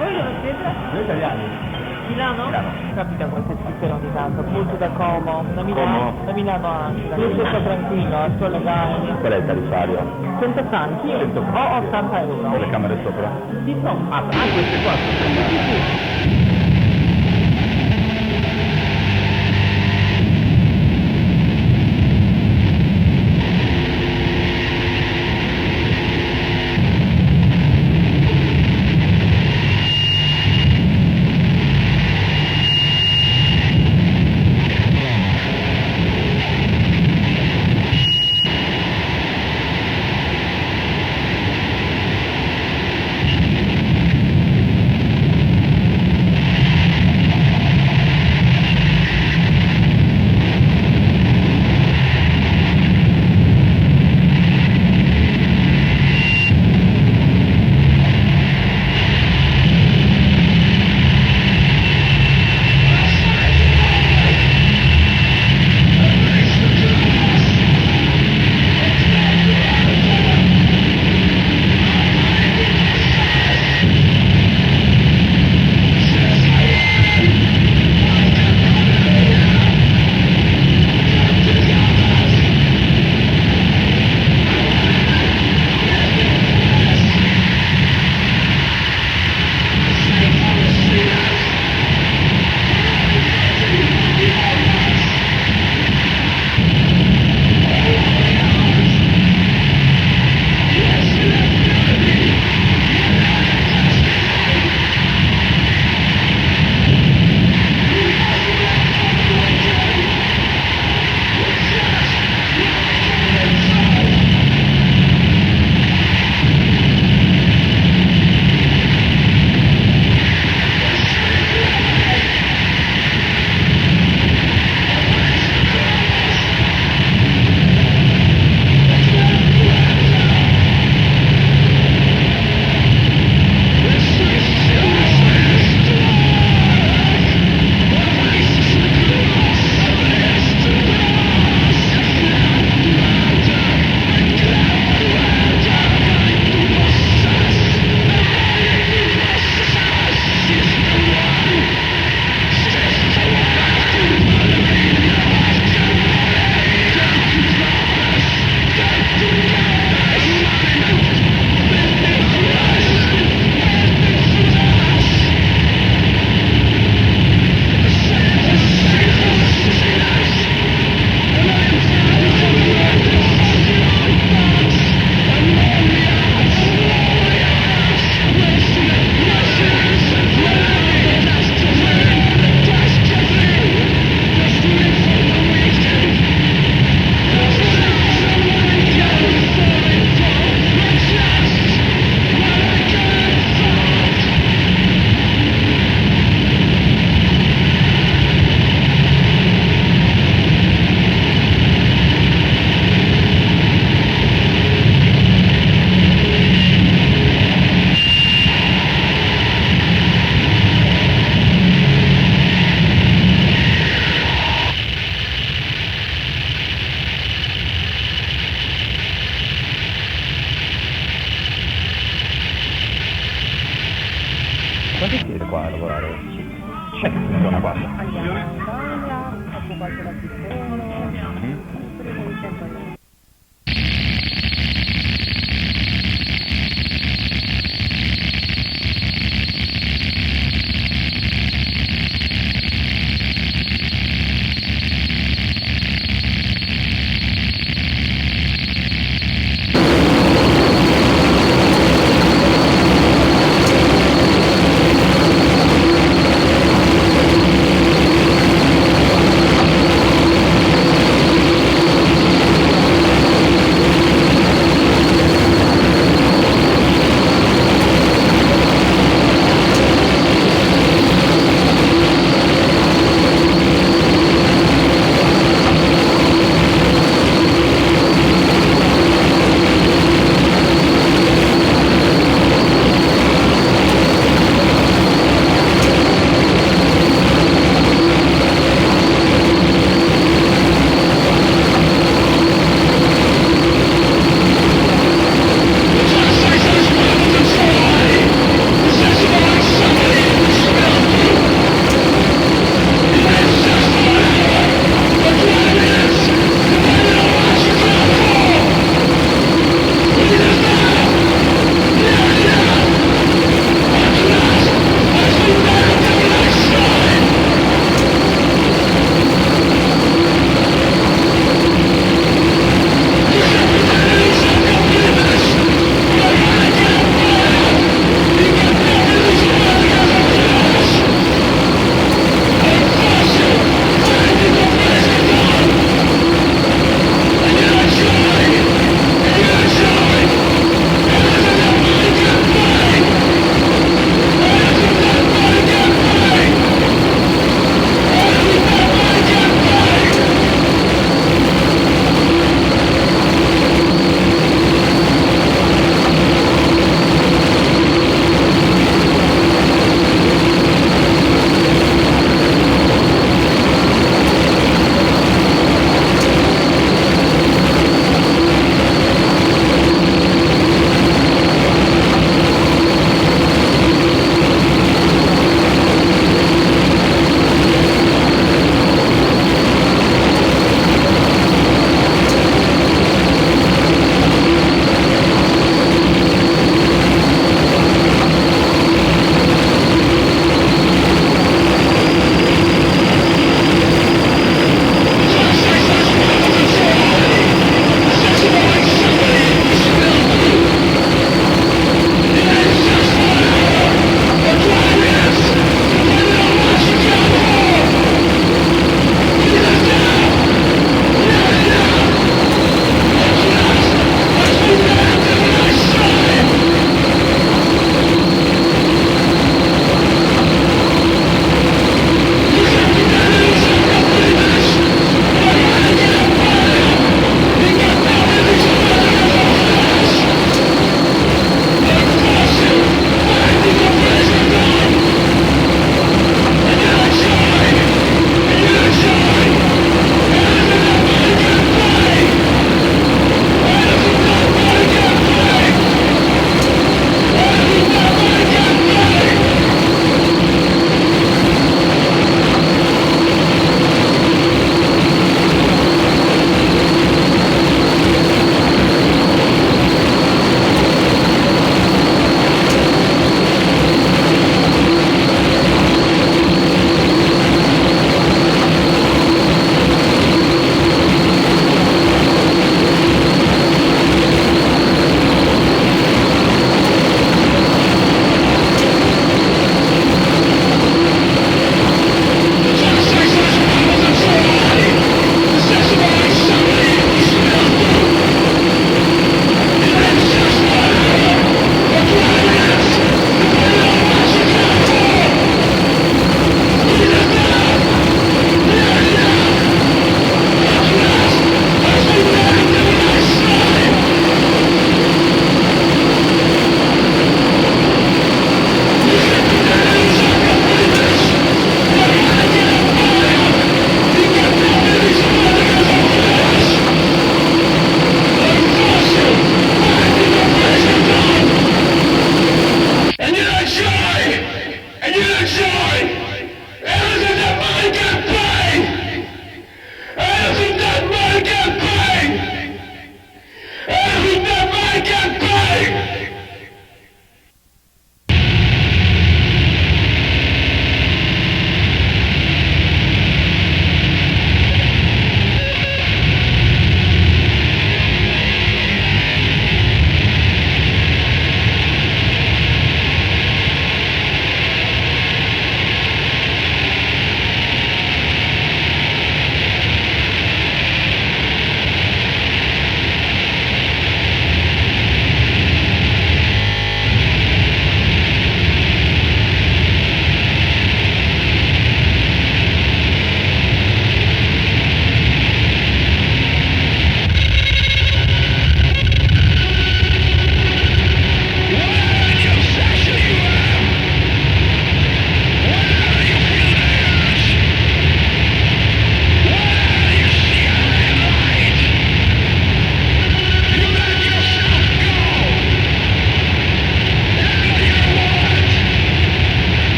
Voi dove siete? Noi italiani. Milano? Milano. Capita qualche scrittore ogni tanto, molto da Como, da Milano, Como. da Milano anche, io sto tranquillo, sto legale. Qual è il tariffario? 100 franchi, 100 o 80 euro. Le camere sopra? Sì, no. Ah, queste qua sono Sì, sì. Quanti siete qua a lavorare? C'è in zona qua? Andiamo in Italia, dopo qualche da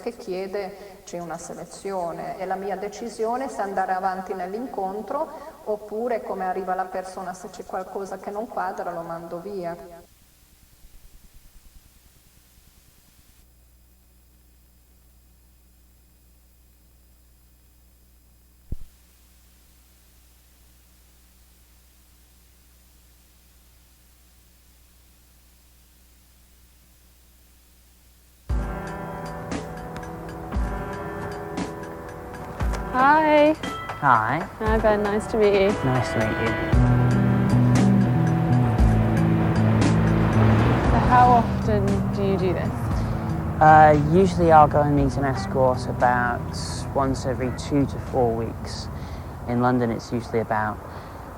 che chiede c'è una selezione, è la mia decisione se andare avanti nell'incontro oppure come arriva la persona, se c'è qualcosa che non quadra lo mando via. Hi. Hi. Hi Ben, nice to meet you. Nice to meet you. So how often do you do this? Usually I'll go and meet an escort about once every 2 to 4 weeks. In London it's usually about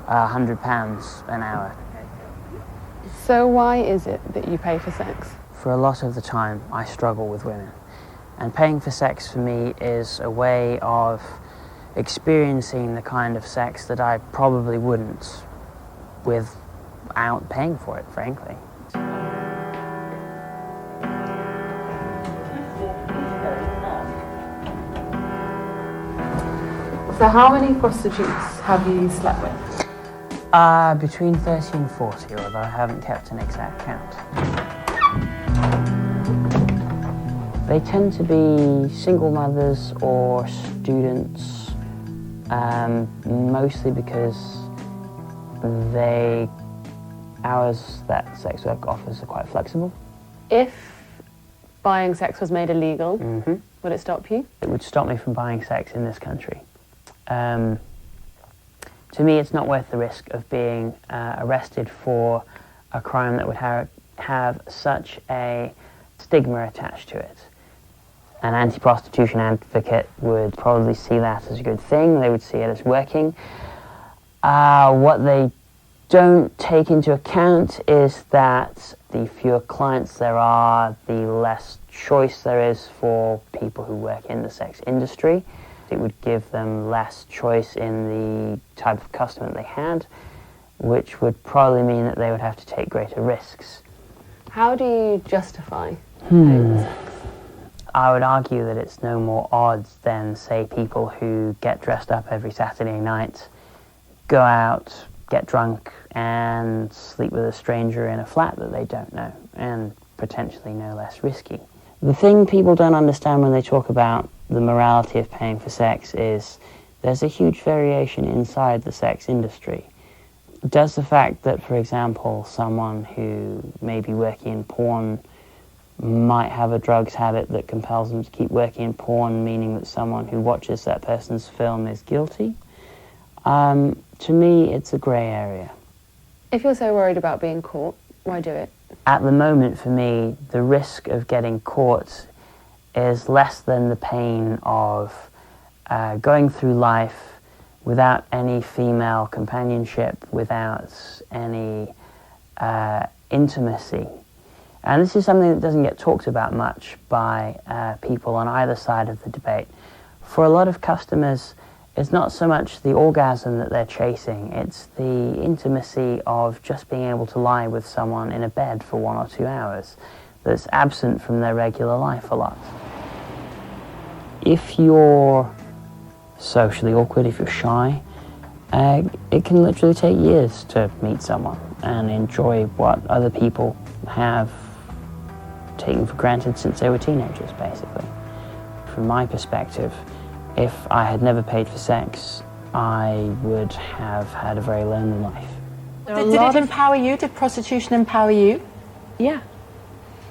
£100 an hour. So why is it that you pay for sex? For a lot of the time I struggle with women. And paying for sex for me is a way of experiencing the kind of sex that I probably wouldn't without paying for it, frankly. So how many prostitutes have you slept with? Between 30 and 40, although I haven't kept an exact count. They tend to be single mothers or students, mostly because hours that sex work offers are quite flexible. If buying sex was made illegal, would it stop you? It would stop me from buying sex in this country. To me, it's not worth the risk of being arrested for a crime that would have such a stigma attached to it. An anti-prostitution advocate would probably see that as a good thing. They would see it as working. What they don't take into account is that the fewer clients there are, the less choice there is for people who work in the sex industry. It would give them less choice in the type of customer they had, which would probably mean that they would have to take greater risks. How do you justify paying for sex? I would argue that it's no more odds than, say, people who get dressed up every Saturday night, go out, get drunk, and sleep with a stranger in a flat that they don't know, and potentially no less risky. The thing people don't understand when they talk about the morality of paying for sex is there's a huge variation inside the sex industry. Does the fact that, for example, someone who may be working in porn might have a drugs habit that compels them to keep working in porn, meaning that someone who watches that person's film is guilty? To me, it's a grey area. If you're so worried about being caught, why do it? At the moment, for me, the risk of getting caught is less than the pain of going through life without any female companionship, without any intimacy. And this is something that doesn't get talked about much by people on either side of the debate. For a lot of customers, it's not so much the orgasm that they're chasing, it's the intimacy of just being able to lie with someone in a bed for 1 or 2 hours that's absent from their regular life a lot. If you're socially awkward, if you're shy, it can literally take years to meet someone and enjoy what other people have taken for granted since they were teenagers, basically. From my perspective, if I had never paid for sex, I would have had a very lonely life. Did it empower you? Did prostitution empower you? Yeah,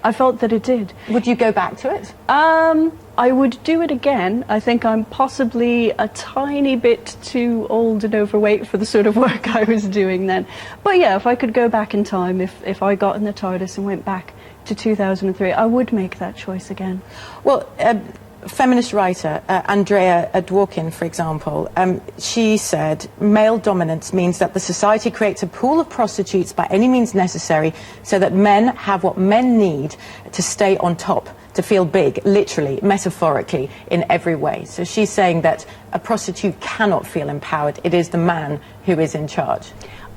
I felt that it did. Would you go back to it? I would do it again. I think I'm possibly a tiny bit too old and overweight for the sort of work I was doing then. But yeah, if I could go back in time, if I got in the TARDIS and went back to 2003, I would make that choice again. Well, feminist writer Andrea Dworkin, for example, she said, male dominance means that the society creates a pool of prostitutes by any means necessary so that men have what men need to stay on top, to feel big, literally, metaphorically, in every way. So she's saying that a prostitute cannot feel empowered. It is the man who is in charge.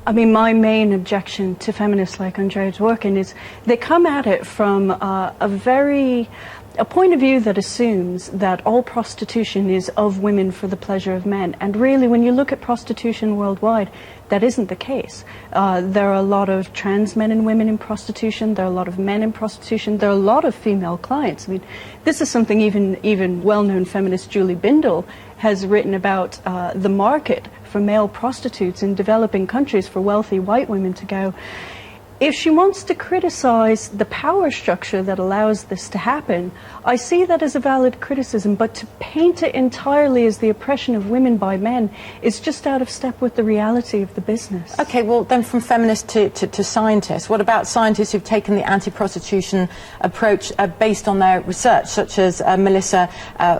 I mean, my main objection to feminists like Andrea Dworkin is they come at it from a very a point of view that assumes that all prostitution is of women for the pleasure of men. And really, when you look at prostitution worldwide, that isn't the case. There are a lot of trans men and women in prostitution. There are a lot of men in prostitution. There are a lot of female clients. I mean, this is something even well-known feminist Julie Bindel has written about the market for male prostitutes in developing countries for wealthy white women to go. If she wants to criticize the power structure that allows this to happen, I see that as a valid criticism, but to paint it entirely as the oppression of women by men is just out of step with the reality of the business. Okay, well then from feminists to scientists, what about scientists who've taken the anti-prostitution approach based on their research, such as Melissa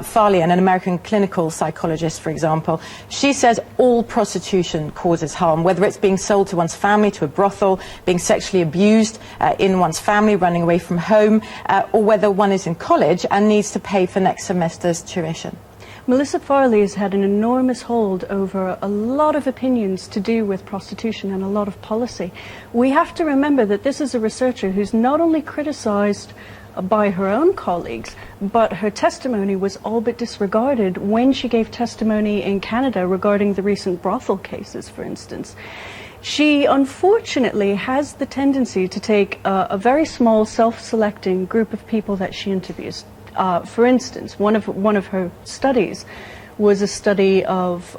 Farlian, an American clinical psychologist, for example? She says all prostitution causes harm, whether it's being sold to one's family, to a brothel, being sexually abused in one's family, running away from home, or whether one is in college and needs to pay for next semester's tuition. Melissa Farley has had an enormous hold over a lot of opinions to do with prostitution and a lot of policy. We have to remember that this is a researcher who's not only criticized by her own colleagues, but her testimony was all but disregarded when she gave testimony in Canada regarding the recent brothel cases, for instance. She unfortunately has the tendency to take a very small self-selecting group of people that she interviews. For instance, one of her studies was a study of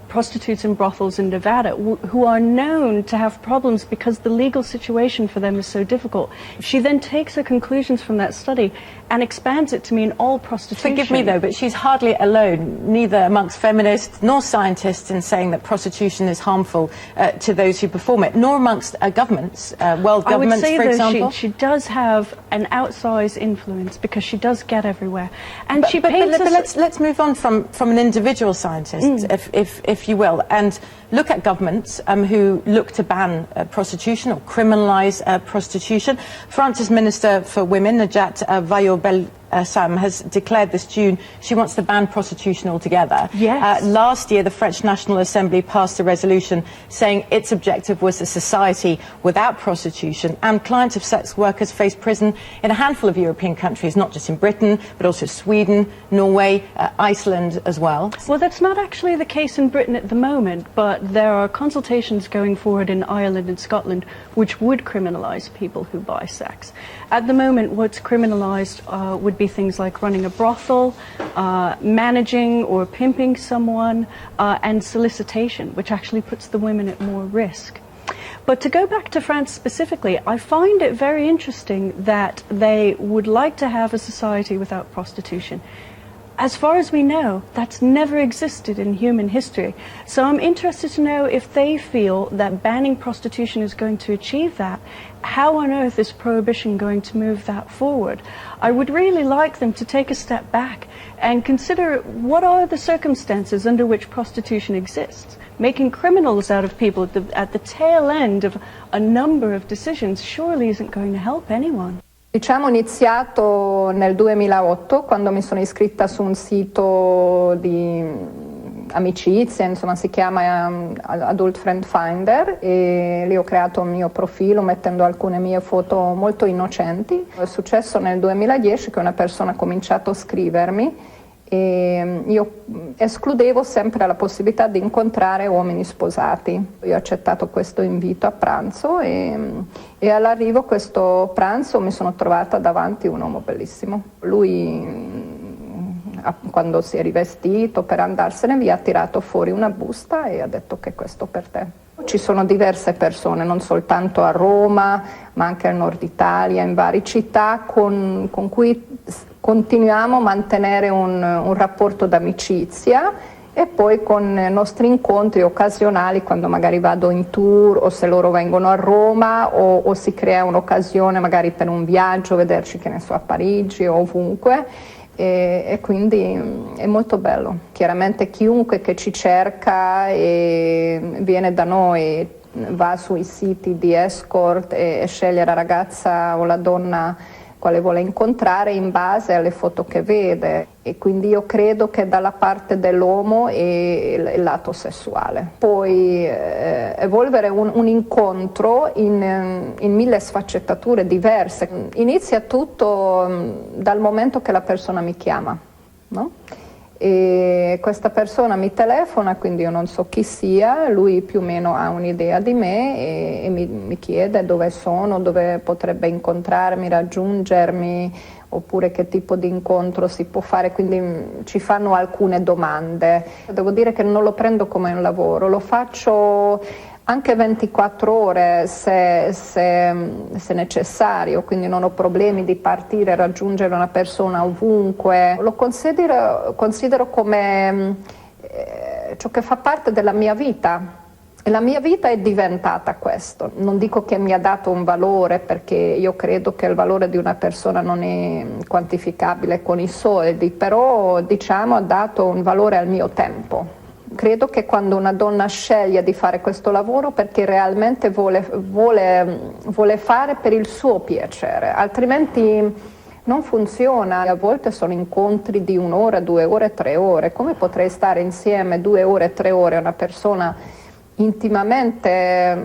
prostitutes in brothels in Nevada who are known to have problems because the legal situation for them is so difficult. She then takes her conclusions from that study and expands it to mean all prostitution. Forgive me though, but she's hardly alone, neither amongst feminists nor scientists, in saying that prostitution is harmful to those who perform it, nor amongst governments, world governments, for example. I would say though she does have an outsized influence because she does get everywhere. And let's move on from an individual scientist, if you will, and look at governments who look to ban prostitution or criminalise prostitution. France's Minister for Women, Najat Vallaud-Belkacem, has declared this June she wants to ban prostitution altogether. Yes. Last year, the French National Assembly passed a resolution saying its objective was a society without prostitution, and clients of sex workers face prison in a handful of European countries, not just in Britain, but also Sweden, Norway, Iceland as well. Well, that's not actually the case in Britain at the moment, but there are consultations going forward in Ireland and Scotland which would criminalise people who buy sex. At the moment, what's criminalised would be things like running a brothel, managing or pimping someone, and solicitation, which actually puts the women at more risk. But to go back to France specifically, I find it very interesting that they would like to have a society without prostitution. As far as we know, that's never existed in human history. So I'm interested to know if they feel that banning prostitution is going to achieve that. How on earth is prohibition going to move that forward? I would really like them to take a step back and consider what are the circumstances under which prostitution exists. Making criminals out of people at the tail end of a number of decisions surely isn't going to help anyone. Diciamo iniziato nel 2008 quando mi sono iscritta su un sito di amicizia, insomma si chiama Adult Friend Finder, e lì ho creato un mio profilo mettendo alcune mie foto molto innocenti. È successo nel 2010 che una persona ha cominciato a scrivermi e io escludevo sempre la possibilità di incontrare uomini sposati. Io ho accettato questo invito a pranzo e all'arrivo a questo pranzo mi sono trovata davanti un uomo bellissimo. Lui, quando si è rivestito per andarsene via, ha tirato fuori una busta e ha detto che questo per te. Ci sono diverse persone, non soltanto a Roma, ma anche al nord Italia, in varie città con cui continuiamo a mantenere un rapporto d'amicizia, e poi con nostri incontri occasionali quando magari vado in tour o se loro vengono a Roma o si crea un'occasione magari per un viaggio, vederci che ne so a Parigi o ovunque. E quindi è molto bello. Chiaramente chiunque che ci cerca e viene da noi va sui siti di escort e sceglie la ragazza o la donna quale vuole incontrare in base alle foto che vede, e quindi io credo che dalla parte dell'uomo e il lato sessuale. Poi evolvere un incontro in mille sfaccettature diverse. Inizia tutto dal momento che la persona mi chiama, no? E questa persona mi telefona, quindi io non so chi sia, lui più o meno ha un'idea di me e mi chiede dove sono, dove potrebbe incontrarmi, raggiungermi, oppure che tipo di incontro si può fare, quindi ci fanno alcune domande. Devo dire che non lo prendo come un lavoro, lo faccio anche 24 ore se necessario, quindi non ho problemi di partire e raggiungere una persona ovunque. Lo considero come ciò che fa parte della mia vita, e la mia vita è diventata questo. Non dico che mi ha dato un valore, perché io credo che il valore di una persona non è quantificabile con i soldi, però diciamo ha dato un valore al mio tempo. Credo che quando una donna sceglie di fare questo lavoro perché realmente vuole fare per il suo piacere, altrimenti non funziona. A volte sono incontri di 1 ora, 2 ore, 3 ore. Come potrei stare insieme 2 ore, 3 ore a una persona intimamente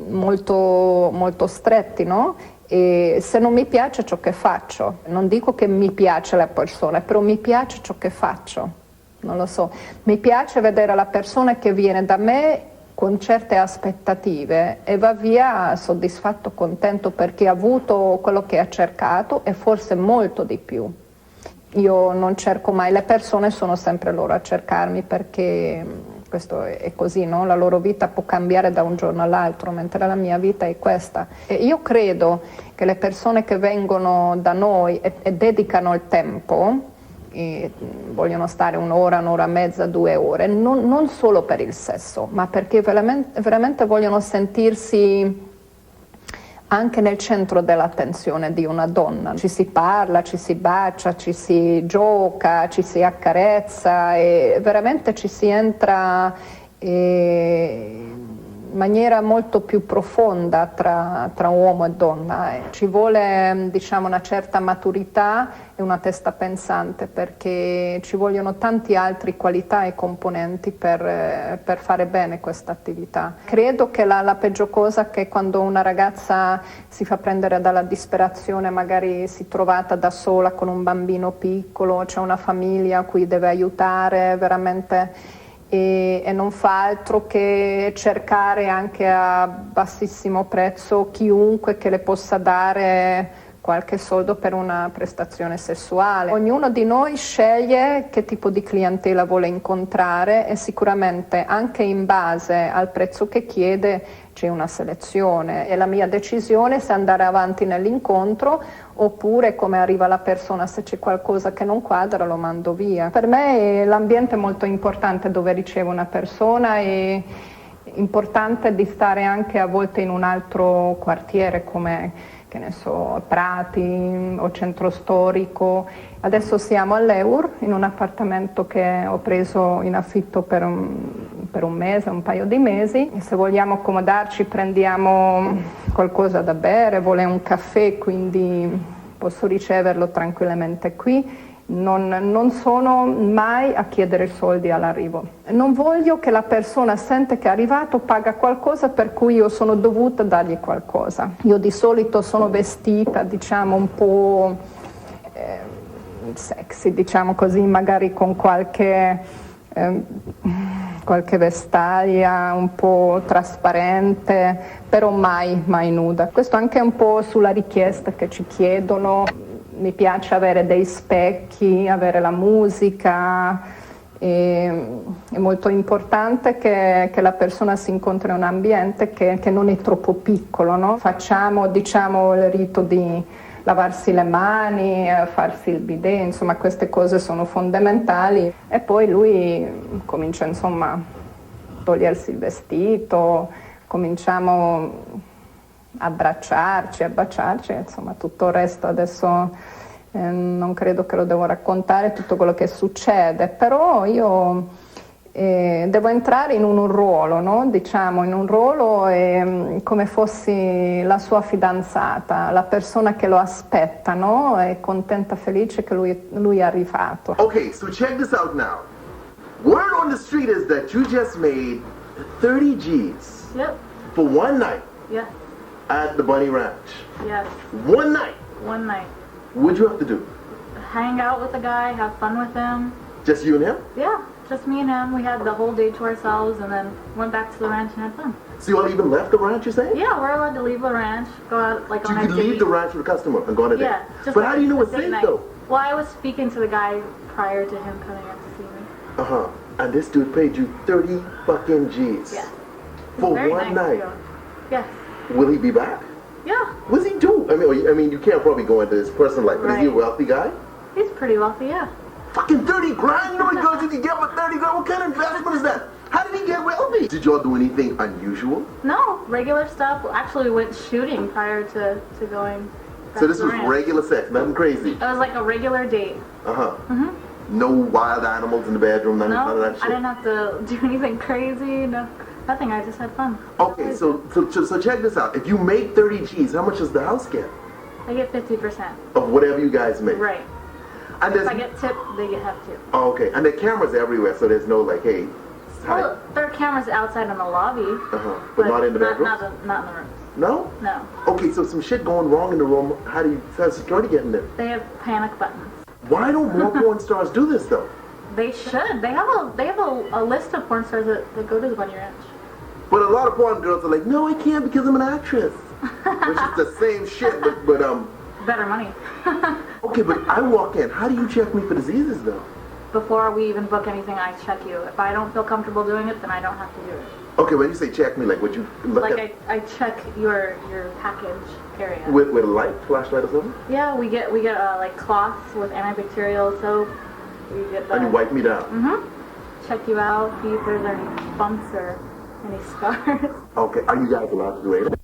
molto, molto stretti, no? E se non mi piace ciò che faccio, non dico che mi piace la persona, però mi piace ciò che faccio. Non lo so, mi piace vedere la persona che viene da me con certe aspettative e va via soddisfatto, contento, perché ha avuto quello che ha cercato e forse molto di più. Io non cerco mai le persone, sono sempre loro a cercarmi, perché questo è così, no? La loro vita può cambiare da un giorno all'altro, mentre la mia vita è questa. E io credo che le persone che vengono da noi e dedicano il tempo, e vogliono stare 1 ora, 1 ora e mezza, 2 ore, non solo per il sesso, ma perché veramente vogliono sentirsi anche nel centro dell'attenzione di una donna. Ci si parla, ci si bacia, ci si gioca, ci si accarezza e veramente ci si entra in maniera molto più profonda tra uomo e donna. Ci vuole, diciamo, una certa maturità e una testa pensante, perché ci vogliono tanti altri qualità e componenti per fare bene questa attività. Credo che la peggio cosa che quando una ragazza si fa prendere dalla disperazione, magari si è trovata da sola con un bambino piccolo, c'è una famiglia a cui deve aiutare veramente, e non fa altro che cercare anche a bassissimo prezzo chiunque che le possa dare qualche soldo per una prestazione sessuale. Ognuno di noi sceglie che tipo di clientela vuole incontrare e sicuramente anche in base al prezzo che chiede c'è una selezione, e la mia decisione è se andare avanti nell'incontro oppure, come arriva la persona, se c'è qualcosa che non quadra lo mando via. Per me l'ambiente è molto importante dove ricevo una persona, è importante di stare anche a volte in un altro quartiere come, che ne so, Prati o centro storico. Adesso siamo all'Eur in un appartamento che ho preso in affitto per un mese, un paio di mesi, e se vogliamo accomodarci prendiamo qualcosa da bere, vuole un caffè, quindi posso riceverlo tranquillamente qui. Non sono mai a chiedere soldi all'arrivo. Non voglio che la persona sente che è arrivato, paga qualcosa per cui io sono dovuta dargli qualcosa. Io di solito sono vestita, diciamo, un po' sexy, diciamo così, magari con qualche vestaglia un po' trasparente, però mai nuda. Questo anche un po' sulla richiesta che ci chiedono. Mi piace avere dei specchi, avere la musica, è molto importante che la persona si incontri in un ambiente che non è troppo piccolo, no? Facciamo, diciamo, il rito di lavarsi le mani, farsi il bidet, insomma queste cose sono fondamentali, e poi lui comincia, insomma, a togliersi il vestito, cominciamo a baciarci, insomma tutto il resto adesso non credo che lo devo raccontare tutto quello che succede, però io devo entrare in un ruolo, no? Diciamo, in un ruolo come fossi la sua fidanzata, la persona che lo aspetta, no? È contenta, felice che lui è arrivato. Okay, so check this out now. Word on the street is that you just made 30 G's. Yep. For one night. Yes. At the Bunny Ranch. Yes. One night. One night. What'd you have to do? Hang out with the guy, have fun with him. Just you and him? Yeah, just me and him. We had the whole day to ourselves and then went back to the ranch and had fun. So you all even left the ranch, you're saying? Yeah, we're allowed to leave the ranch, go out like So on you a could date. leave the ranch with a customer and go on a date? Yeah. Just But like how do you know a it's date safe night. though? Well, I was speaking to the guy prior to him coming up to see me. Uh-huh. And this dude paid you 30 fucking G's. Yeah. For Very one nice night. too. Yes. Will he be back? Yeah. What's he do? I mean, you can't probably go into his personal life, but is he a Right. wealthy guy? He's pretty wealthy, yeah. Fucking 30 grand? You know how many girls you can get for 30 grand? What kind of investment is that? How did he get wealthy? Did y'all do anything unusual? No, regular stuff. Actually, we went shooting prior to going back So this to the was ranch. regular sex, nothing crazy? It was like a regular date. Uh-huh. No wild animals in the bedroom, none of No, that I shit? didn't have to do anything crazy. No, nothing. I just had fun. Okay, so check this out. If you make 30 G's, how much does the house get? I get 50%. Of whatever you guys make? Right. And If there's, I get tipped, they get have to. oh, okay, and there are cameras everywhere, so there's no like, hey, hi. Well, there are cameras outside in the lobby. Uh-huh. But not in the bedrooms? Not in the rooms. No? No. Okay, so some shit going wrong in the room, how's security getting there? They have panic buttons. Why don't more porn stars do this though? They should. They have a list of porn stars that go to the Bunny Ranch. But a lot of porn girls are like, no, I can't because I'm an actress. Which is the same shit, but Better money. okay, but I walk in, how do you check me for diseases though? Before we even book anything, I check you. If I don't feel comfortable doing it, then I don't have to do it. Okay, when you say check me, like what you look Like at I check your package area. with a light, flashlight or something? Yeah, we get like cloths with antibacterial soap. We get that. And you wipe me down? Check you out, see if there's any bumps or any scars. Okay, are you guys allowed to do it?